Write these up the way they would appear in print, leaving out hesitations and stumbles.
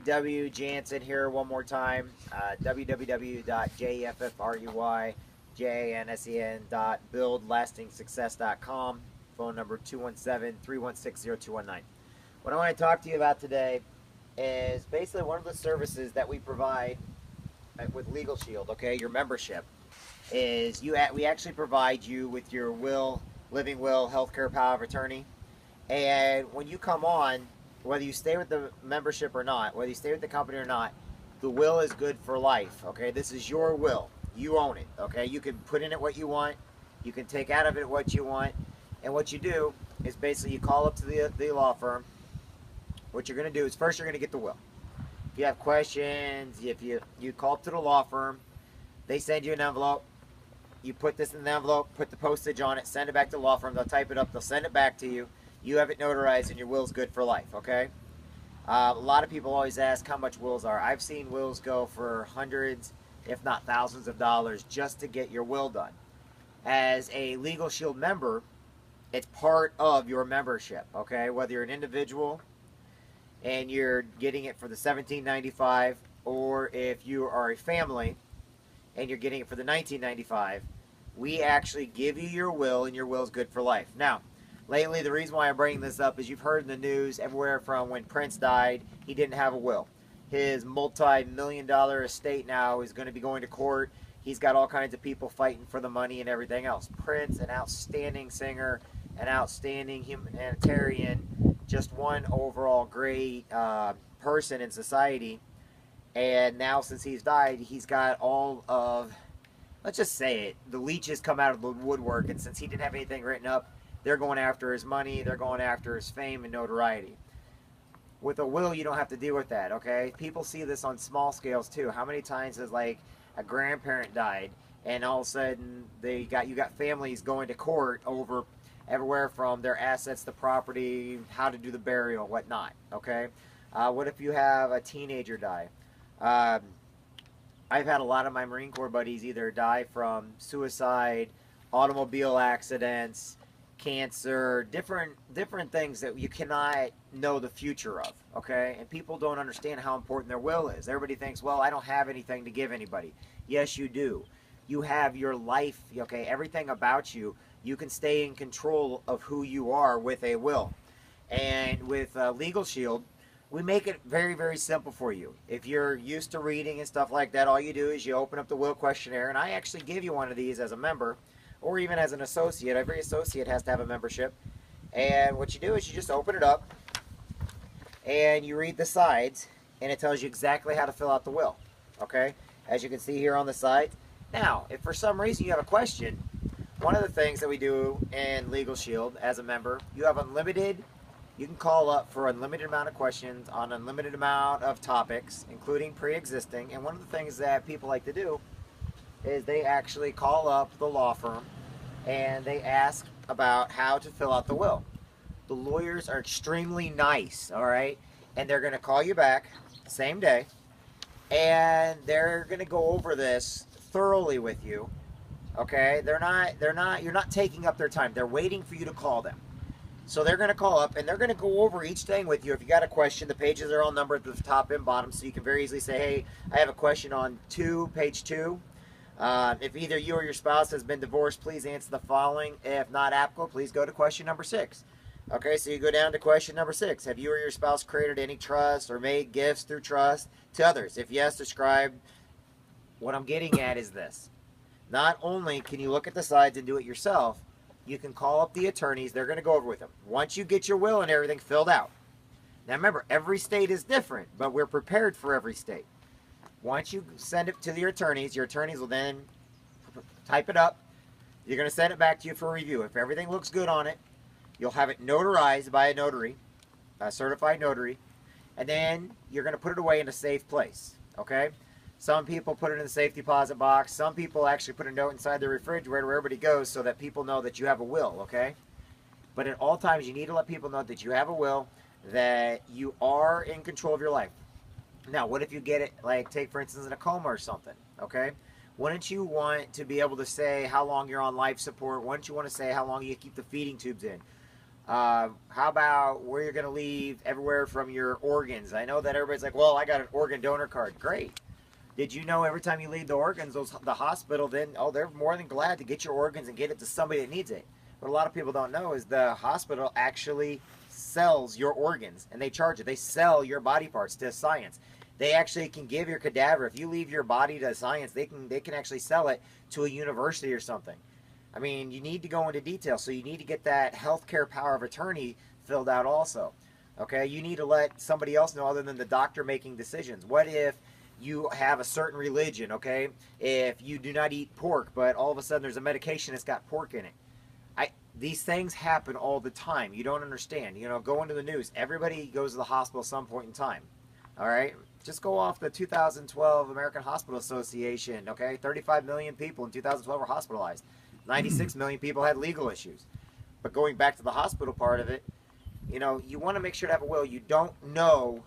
W Jansen here one more time. www.jffruyjansen.buildlastingsuccess.com. Phone number 217-316-0219. What I want to talk to you about today is basically one of the services that we provide with Legal Shield, okay, your membership, is we actually provide you with your will, living will, healthcare power of attorney. And when you come on, whether you stay with the membership or not, whether you stay with the company or not, the will is good for life, okay? This is your will. You own it, okay? You can put in it what you want. You can take out of it what you want. And what you do is basically you call up to the law firm. What you're going to do is first you're going to get the will. If you have questions, if you call up to the law firm, they send you an envelope. You put this in the envelope, put the postage on it, send it back to the law firm. They'll type it up. They'll send it back to you. You have it notarized and your will's good for life, okay? A lot of people always ask how much wills are. I've seen wills go for hundreds, if not thousands of dollars just to get your will done. As a Legal Shield member, it's part of your membership, okay? Whether you're an individual and you're getting it for the $17.95, or if you are a family and you're getting it for the $19.95, we actually give you your will, and your will's good for life. Now, lately, the reason why I'm bringing this up is you've heard in the news everywhere from when Prince died, he didn't have a will. His multi-million-dollar estate now is going to be going to court. He's got all kinds of people fighting for the money and everything else. Prince, an outstanding singer, an outstanding humanitarian, just one overall great person in society. And now, since he's died, he's got all of, let's just say it, the leeches come out of the woodwork. And since he didn't have anything written up, they're going after his money. They're going after his fame and notoriety. With a will, you don't have to deal with that, okay? People see this on small scales, too. How many times has, like, a grandparent died, and all of a sudden you got families going to court over everywhere from their assets to property, how to do the burial, whatnot, okay? What if you have a teenager die? I've had a lot of my Marine Corps buddies either die from suicide, automobile accidents, cancer, different things that you cannot know the future of, okay? And people don't understand how important their will is. Everybody thinks, well, I don't have anything to give anybody. Yes, you do. You have your life, okay? Everything about you. You can stay in control of who you are with a will. And with Legal Shield, we make it very, very simple for you. If you're used to reading and stuff like that, all you do is you open up the will questionnaire, and I actually give you one of these as a member, or even as an associate. Every associate has to have a membership. And what you do is you just open it up and you read the sides, and it tells you exactly how to fill out the will, okay? As you can see here on the sides. Now, if for some reason you have a question, one of the things that we do in Legal Shield as a member, you have unlimited, you can call up for unlimited amount of questions on unlimited amount of topics, including pre-existing. And one of the things that people like to do is they actually call up the law firm and they ask about how to fill out the will. The lawyers are extremely nice, all right? And they're going to call you back the same day, and they're going to go over this thoroughly with you, okay? You're not taking up their time. They're waiting for you to call them. So they're going to call up, and they're going to go over each thing with you. If you got a question, the pages are all numbered at the top and bottom, so you can very easily say, hey, I have a question on page 2. If either you or your spouse has been divorced, please answer the following. If not applicable, please go to question number 6. Okay, so you go down to question number 6. Have you or your spouse created any trust or made gifts through trust to others? If yes, describe. What I'm getting at is this. Not only can you look at the sides and do it yourself, you can call up the attorneys. They're going to go over with them. Once you get your will and everything filled out. Now remember, every state is different, but we're prepared for every state. Once you send it to your attorneys will then type it up. You're going to send it back to you for review. If everything looks good on it, you'll have it notarized by a notary, a certified notary, and then you're going to put it away in a safe place, okay? Some people put it in the safe deposit box. Some people actually put a note inside the refrigerator where everybody goes so that people know that you have a will, okay? But at all times, you need to let people know that you have a will, that you are in control of your life. Now, what if you get it, like, take, for instance, in a coma or something, okay? Wouldn't you want to be able to say how long you're on life support? Wouldn't you want to say how long you keep the feeding tubes in? How about where you're going to leave everywhere from your organs? I know that everybody's like, well, I got an organ donor card. Great. Did you know every time you leave the organs, the hospital then, oh, they're more than glad to get your organs and get it to somebody that needs it. What a lot of people don't know is the hospital actually sells your organs, and they charge it. They sell your body parts to science. They actually can give your cadaver. If you leave your body to science, they can actually sell it to a university or something. I mean, you need to go into detail, so you need to get that healthcare power of attorney filled out also. Okay, you need to let somebody else know other than the doctor making decisions. What if you have a certain religion, okay? If you do not eat pork, but all of a sudden there's a medication that's got pork in it. These things happen all the time. You don't understand. You know, go into the news. Everybody goes to the hospital at some point in time. All right? Just go off the 2012 American Hospital Association, okay? 35 million people in 2012 were hospitalized. 96 million people had legal issues. But going back to the hospital part of it, you know, you want to make sure to have a will. You don't know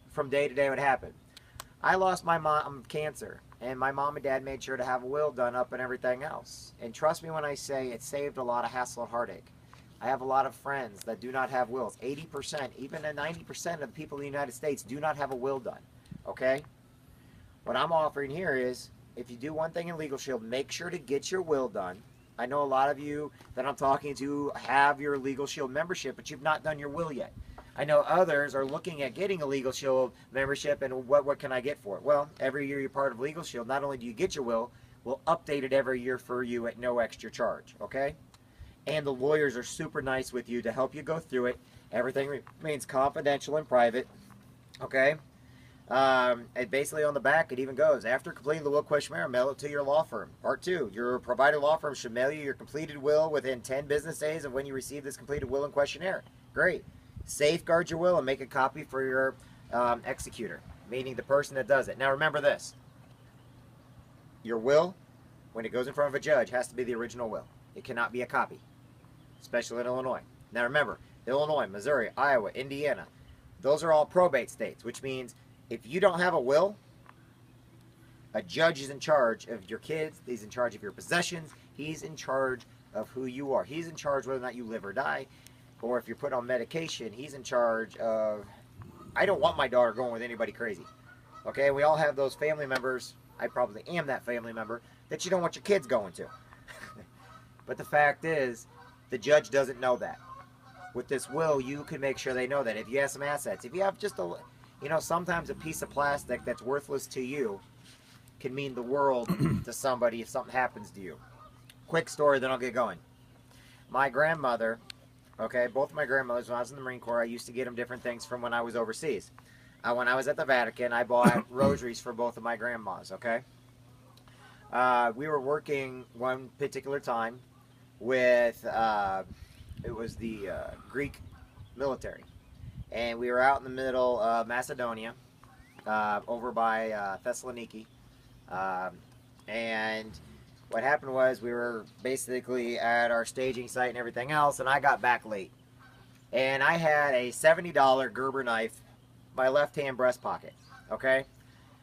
from day to day what happened. I lost my mom cancer, and my mom and dad made sure to have a will done up and everything else. And trust me when I say it saved a lot of hassle and heartache. I have a lot of friends that do not have wills. 80%, even 90% of the people in the United States do not have a will done. Okay? What I'm offering here is, if you do one thing in Legal Shield, make sure to get your will done. I know a lot of you that I'm talking to have your Legal Shield membership, but you've not done your will yet. I know others are looking at getting a Legal Shield membership, and what can I get for it? Well, every year you're part of Legal Shield, not only do you get your will, we'll update it every year for you at no extra charge, okay? And the lawyers are super nice with you to help you go through it. Everything remains confidential and private, okay? And basically on the back, it even goes, after completing the will questionnaire, mail it to your law firm. Part 2, your provider law firm should mail you your completed will within 10 business days of when you receive this completed will and questionnaire. Great. Safeguard your will and make a copy for your executor, meaning the person that does it. Now remember this. Your will, when it goes in front of a judge, has to be the original will. It cannot be a copy, especially in Illinois. Now remember, Illinois, Missouri, Iowa, Indiana, those are all probate states, which means if you don't have a will, a judge is in charge of your kids, he's in charge of your possessions, he's in charge of who you are. He's in charge whether or not you live or die, or if you're put on medication, he's in charge of, I don't want my daughter going with anybody crazy. Okay, we all have those family members, I probably am that family member, that you don't want your kids going to. But the fact is, the judge doesn't know that. With this will, you can make sure they know that. If you have some assets, if you have just a, you know, sometimes a piece of plastic that's worthless to you can mean the world to somebody if something happens to you. Quick story, then I'll get going. My grandmother, okay, both of my grandmothers, when I was in the Marine Corps, I used to get them different things from when I was overseas. When I was at the Vatican, I bought rosaries for both of my grandmas, okay? We were working one particular time with, it was the Greek military. And we were out in the middle of Macedonia, over by Thessaloniki. And what happened was we were basically at our staging site and everything else, and I got back late. And I had a $70 Gerber knife in my left-hand breast pocket, okay?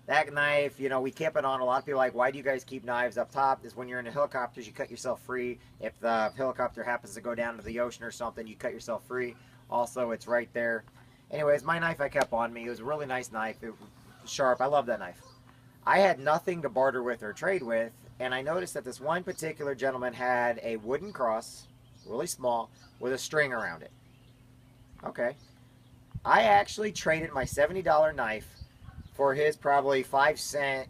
That knife, you know, we kept it on. A lot of people are like, why do you guys keep knives up top? Is when you're in the helicopters, you cut yourself free. If the helicopter happens to go down to the ocean or something, you cut yourself free. Also, it's right there. Anyways, my knife I kept on me. It was a really nice knife. It was sharp. I love that knife. I had nothing to barter with or trade with, and I noticed that this one particular gentleman had a wooden cross, really small, with a string around it. Okay. I actually traded my $70 knife for his probably 5-cent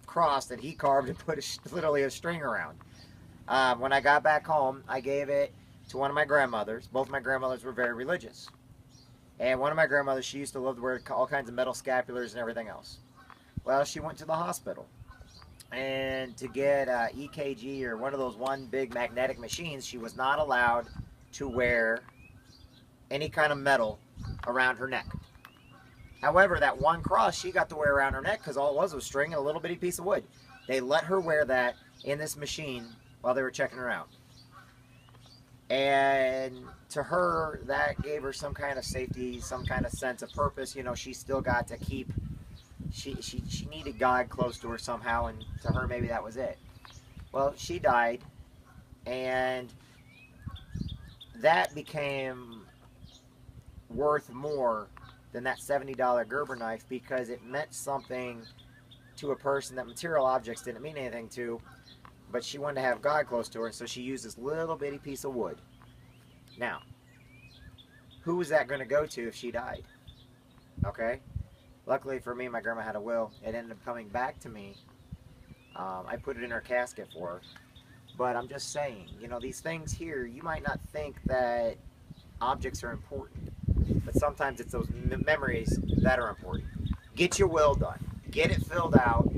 cross that he carved and put literally a string around. When I got back home, I gave it to one of my grandmothers. Both my grandmothers were very religious. And one of my grandmothers, she used to love to wear all kinds of metal scapulars and everything else. Well, she went to the hospital. And to get EKG or one of those one big magnetic machines, she was not allowed to wear any kind of metal around her neck. However, that one cross she got to wear around her neck because all it was string and a little bitty piece of wood. They let her wear that in this machine while they were checking her out. And to her, that gave her some kind of safety, some kind of sense of purpose. You know, she still got to keep, she needed God close to her somehow, and to her maybe that was it. Well, she died, and that became worth more than that $70 Gerber knife because it meant something to a person that material objects didn't mean anything to, but she wanted to have God close to her, so she used this little bitty piece of wood. Now, who was that going to go to if she died? Okay? Luckily for me, my grandma had a will. It ended up coming back to me. I put it in her casket for her. But I'm just saying, you know, these things here, you might not think that objects are important, but sometimes it's those memories that are important. Get your will done. Get it filled out.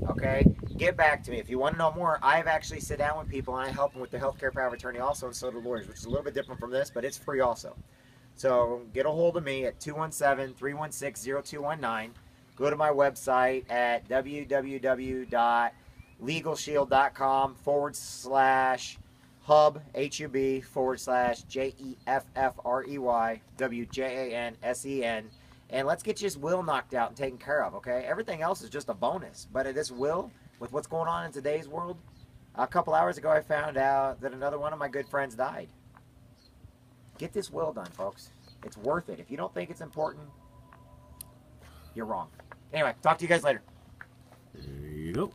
Okay? Get back to me. If you want to know more, I've actually sit down with people and I help them with the healthcare power of attorney also, and so do lawyers, which is a little bit different from this, but it's free also. So get a hold of me at 217-316-0219. Go to my website at www.legalshield.com/hub, HUB, /JEFFREY, WJANSEN. And let's get this will knocked out and taken care of, okay? Everything else is just a bonus. But this will, with what's going on in today's world, a couple hours ago I found out that another one of my good friends died. Get this will done, folks. It's worth it. If you don't think it's important, you're wrong. Anyway, talk to you guys later. There you go.